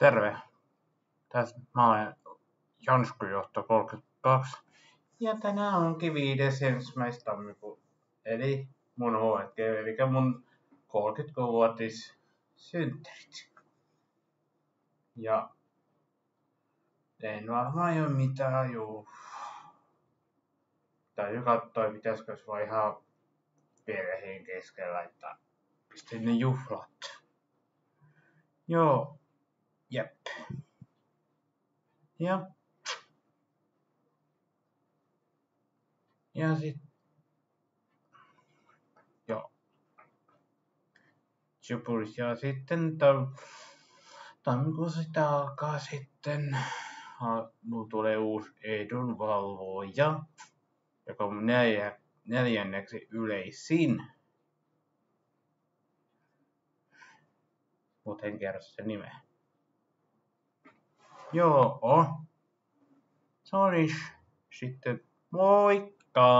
Terve. Tässä mä olen Jansku-johto 32. Ja tänään onkin 5.1. tammikuuta. Eli mun HG, eli mun 30-vuotis synttärit. Ja en varmaan jo mitään täytyy katsoa, pitäisikö se vaan ihan perheen kesken laittaa. Pistin ne juhlat. Joo. Jep. Ja sit joo. Jupulis ja sitten tammikuussa sitä alkaa sitten mulla tulee uusi edunvalvoja, joka on neljänneksi yleisin. Mut en kerro sen nimeä. Joo. Soris. Sitten moikka!